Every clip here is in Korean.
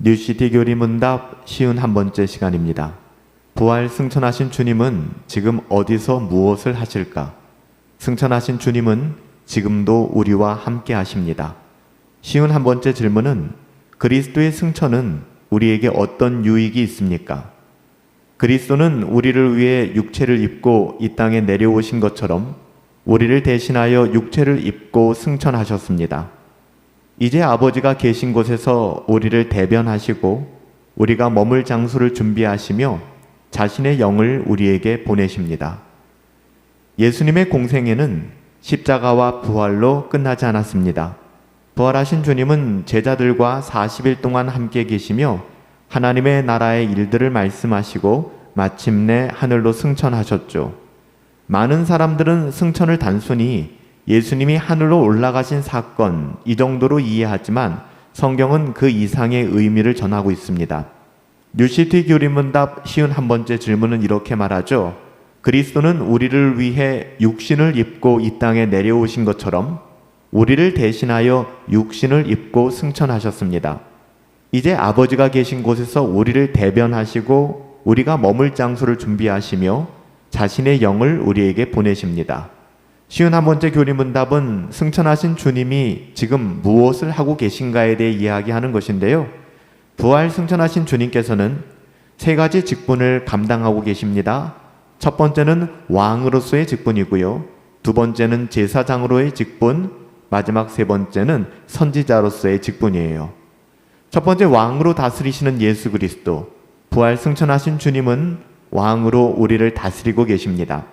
뉴시티 교리 문답 쉬운 한 번째 시간입니다. 부활 승천하신 주님은 지금 어디서 무엇을 하실까? 승천하신 주님은 지금도 우리와 함께 하십니다. 쉬운 한 번째 질문은 그리스도의 승천은 우리에게 어떤 유익이 있습니까? 그리스도는 우리를 위해 육체를 입고 이 땅에 내려오신 것처럼 우리를 대신하여 육체를 입고 승천하셨습니다. 이제 아버지가 계신 곳에서 우리를 대변하시고 우리가 머물 장소를 준비하시며 자신의 영을 우리에게 보내십니다. 예수님의 공생애는 십자가와 부활로 끝나지 않았습니다. 부활하신 주님은 제자들과 40일 동안 함께 계시며 하나님의 나라의 일들을 말씀하시고 마침내 하늘로 승천하셨죠. 많은 사람들은 승천을 단순히 예수님이 하늘로 올라가신 사건 이 정도로 이해하지만 성경은 그 이상의 의미를 전하고 있습니다. 뉴시티 교리 문답 쉬운 한 번째 질문은 이렇게 말하죠. 그리스도는 우리를 위해 육신을 입고 이 땅에 내려오신 것처럼 우리를 대신하여 육신을 입고 승천하셨습니다. 이제 아버지가 계신 곳에서 우리를 대변하시고 우리가 머물 장소를 준비하시며 자신의 영을 우리에게 보내십니다. 쉬운 한 번째 교리 문답은 승천하신 주님이 지금 무엇을 하고 계신가에 대해 이야기하는 것인데요. 부활 승천하신 주님께서는 세 가지 직분을 감당하고 계십니다. 첫 번째는 왕으로서의 직분이고요. 두 번째는 제사장으로의 직분, 마지막 세 번째는 선지자로서의 직분이에요. 첫 번째 왕으로 다스리시는 예수 그리스도, 부활 승천하신 주님은 왕으로 우리를 다스리고 계십니다.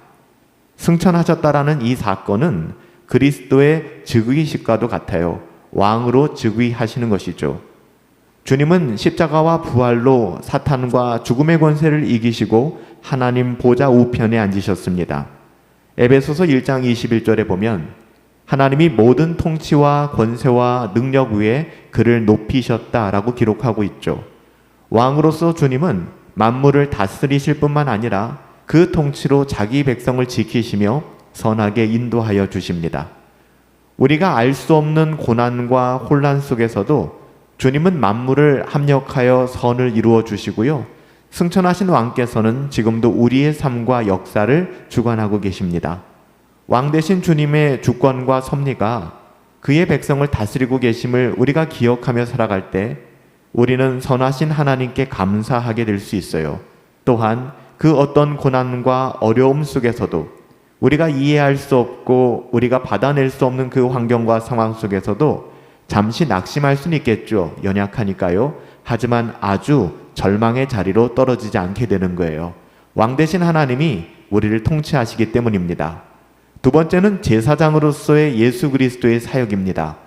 승천하셨다라는 이 사건은 그리스도의 즉위식과도 같아요. 왕으로 즉위하시는 것이죠. 주님은 십자가와 부활로 사탄과 죽음의 권세를 이기시고 하나님 보좌 우편에 앉으셨습니다. 에베소서 1장 21절에 보면 하나님이 모든 통치와 권세와 능력 위에 그를 높이셨다라고 기록하고 있죠. 왕으로서 주님은 만물을 다스리실 뿐만 아니라 그 통치로 자기 백성을 지키시며 선하게 인도하여 주십니다. 우리가 알 수 없는 고난과 혼란 속에서도 주님은 만물을 합력하여 선을 이루어 주시고요. 승천하신 왕께서는 지금도 우리의 삶과 역사를 주관하고 계십니다. 왕 되신 주님의 주권과 섭리가 그의 백성을 다스리고 계심을 우리가 기억하며 살아갈 때 우리는 선하신 하나님께 감사하게 될 수 있어요. 또한 그 어떤 고난과 어려움 속에서도 우리가 이해할 수 없고 우리가 받아낼 수 없는 그 환경과 상황 속에서도 잠시 낙심할 수는 있겠죠. 연약하니까요. 하지만 아주 절망의 자리로 떨어지지 않게 되는 거예요. 왕 되신 하나님이 우리를 통치하시기 때문입니다. 두 번째는 제사장으로서의 예수 그리스도의 사역입니다.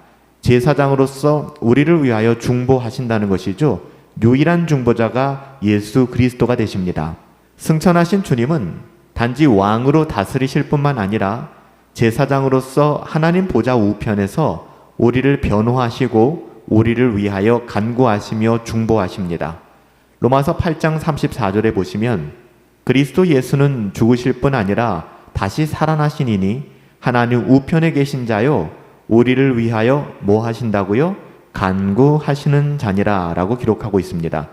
제사장으로서 우리를 위하여 중보하신다는 것이죠. 유일한 중보자가 예수 그리스도가 되십니다. 승천하신 주님은 단지 왕으로 다스리실 뿐만 아니라 제사장으로서 하나님 보좌 우편에서 우리를 변호하시고 우리를 위하여 간구하시며 중보하십니다. 로마서 8장 34절에 보시면 그리스도 예수는 죽으실 뿐 아니라 다시 살아나시니니 하나님 우편에 계신 자요 우리를 위하여 뭐 하신다고요? 간구하시는 자니라 라고 기록하고 있습니다.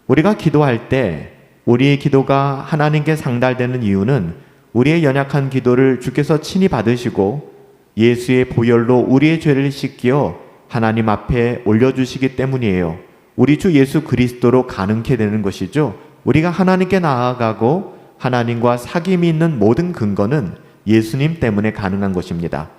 우리가 기도할 때 우리의 기도가 하나님께 상달되는 이유는 우리의 연약한 기도를 주께서 친히 받으시고 예수의 보혈로 우리의 죄를 씻겨 하나님 앞에 올려주시기 때문이에요. 우리 주 예수 그리스도로 가능케 되는 것이죠. 우리가 하나님께 나아가고 하나님과 사귐이 있는 모든 근거는 예수님 때문에 가능한 것입니다.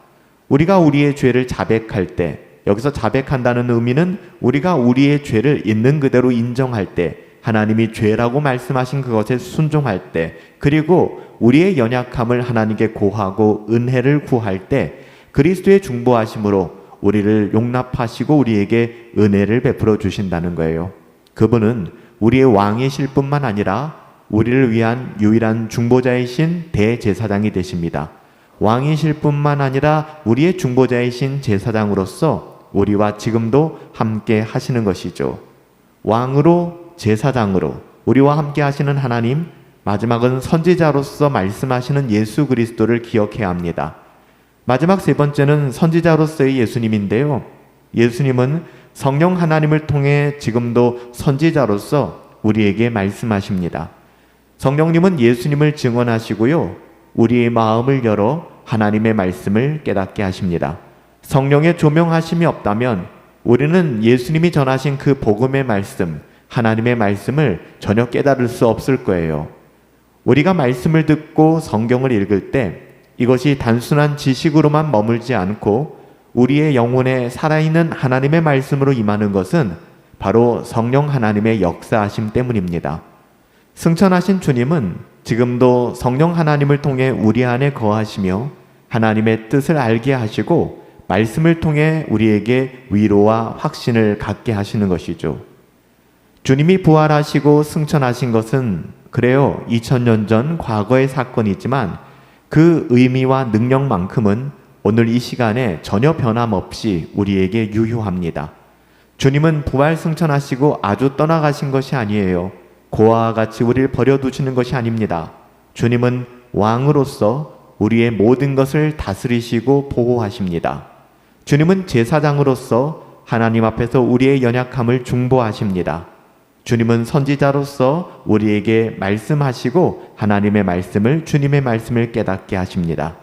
우리가 우리의 죄를 자백할 때, 여기서 자백한다는 의미는 우리가 우리의 죄를 있는 그대로 인정할 때, 하나님이 죄라고 말씀하신 그것에 순종할 때, 그리고 우리의 연약함을 하나님께 고하고 은혜를 구할 때 그리스도의 중보하심으로 우리를 용납하시고 우리에게 은혜를 베풀어 주신다는 거예요. 그분은 우리의 왕이실 뿐만 아니라 우리를 위한 유일한 중보자이신 대제사장이 되십니다. 왕이실 뿐만 아니라 우리의 중보자이신 제사장으로서 우리와 지금도 함께 하시는 것이죠. 왕으로 제사장으로 우리와 함께 하시는 하나님, 마지막은 선지자로서 말씀하시는 예수 그리스도를 기억해야 합니다. 마지막 세 번째는 선지자로서의 예수님인데요. 예수님은 성령 하나님을 통해 지금도 선지자로서 우리에게 말씀하십니다. 성령님은 예수님을 증언하시고요. 우리의 마음을 열어 하나님의 말씀을 깨닫게 하십니다. 성령의 조명하심이 없다면 우리는 예수님이 전하신 그 복음의 말씀, 하나님의 말씀을 전혀 깨달을 수 없을 거예요. 우리가 말씀을 듣고 성경을 읽을 때 이것이 단순한 지식으로만 머물지 않고 우리의 영혼에 살아있는 하나님의 말씀으로 임하는 것은 바로 성령 하나님의 역사하심 때문입니다. 승천하신 주님은 지금도 성령 하나님을 통해 우리 안에 거하시며 하나님의 뜻을 알게 하시고 말씀을 통해 우리에게 위로와 확신을 갖게 하시는 것이죠. 주님이 부활하시고 승천하신 것은 그래요, 2000년 전 과거의 사건이지만 그 의미와 능력만큼은 오늘 이 시간에 전혀 변함없이 우리에게 유효합니다. 주님은 부활 승천하시고 아주 떠나가신 것이 아니에요. 고아와 같이 우리를 버려두시는 것이 아닙니다. 주님은 왕으로서 우리의 모든 것을 다스리시고 보호하십니다. 주님은 제사장으로서 하나님 앞에서 우리의 연약함을 중보하십니다. 주님은 선지자로서 우리에게 말씀하시고 하나님의 말씀을, 주님의 말씀을 깨닫게 하십니다.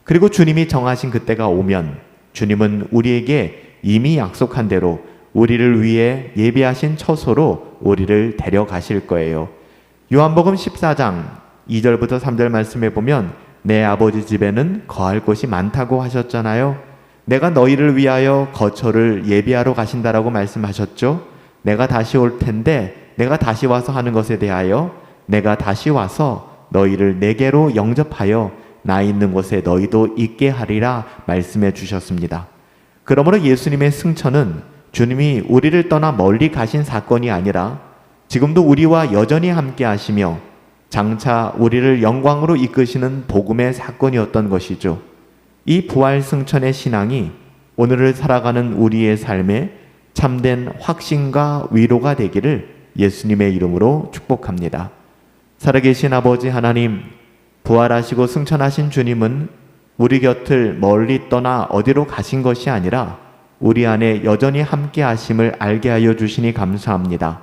그리고 주님이 정하신 그때가 오면 주님은 우리에게 이미 약속한 대로 우리를 위해 예비하신 처소로 우리를 데려가실 거예요. 요한복음 14장 2절부터 3절 말씀에 보면 내 아버지 집에는 거할 곳이 많다고 하셨잖아요. 내가 너희를 위하여 거처를 예비하러 가신다라고 말씀하셨죠. 내가 다시 올 텐데 내가 다시 와서 하는 것에 대하여 내가 다시 와서 너희를 내게로 영접하여 나 있는 곳에 너희도 있게 하리라 말씀해 주셨습니다. 그러므로 예수님의 승천은 주님이 우리를 떠나 멀리 가신 사건이 아니라 지금도 우리와 여전히 함께 하시며 장차 우리를 영광으로 이끄시는 복음의 사건이었던 것이죠. 이 부활 승천의 신앙이 오늘을 살아가는 우리의 삶에 참된 확신과 위로가 되기를 예수님의 이름으로 축복합니다. 살아계신 아버지 하나님, 부활하시고 승천하신 주님은 우리 곁을 멀리 떠나 어디로 가신 것이 아니라 우리 안에 여전히 함께 하심을 알게 하여 주시니 감사합니다.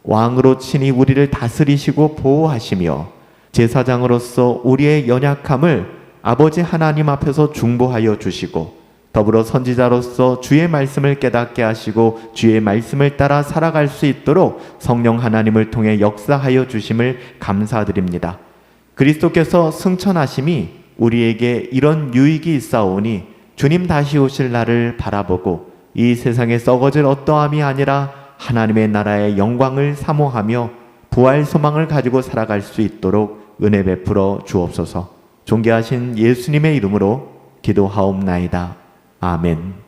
왕으로 친히 우리를 다스리시고 보호하시며 제사장으로서 우리의 연약함을 아버지 하나님 앞에서 중보하여 주시고 더불어 선지자로서 주의 말씀을 깨닫게 하시고 주의 말씀을 따라 살아갈 수 있도록 성령 하나님을 통해 역사하여 주심을 감사드립니다. 그리스도께서 승천하심이 우리에게 이런 유익이 있사오니 주님 다시 오실 날을 바라보고 이 세상에 썩어질 어떠함이 아니라 하나님의 나라의 영광을 사모하며 부활 소망을 가지고 살아갈 수 있도록 은혜 베풀어 주옵소서. 존귀하신 예수님의 이름으로 기도하옵나이다. 아멘.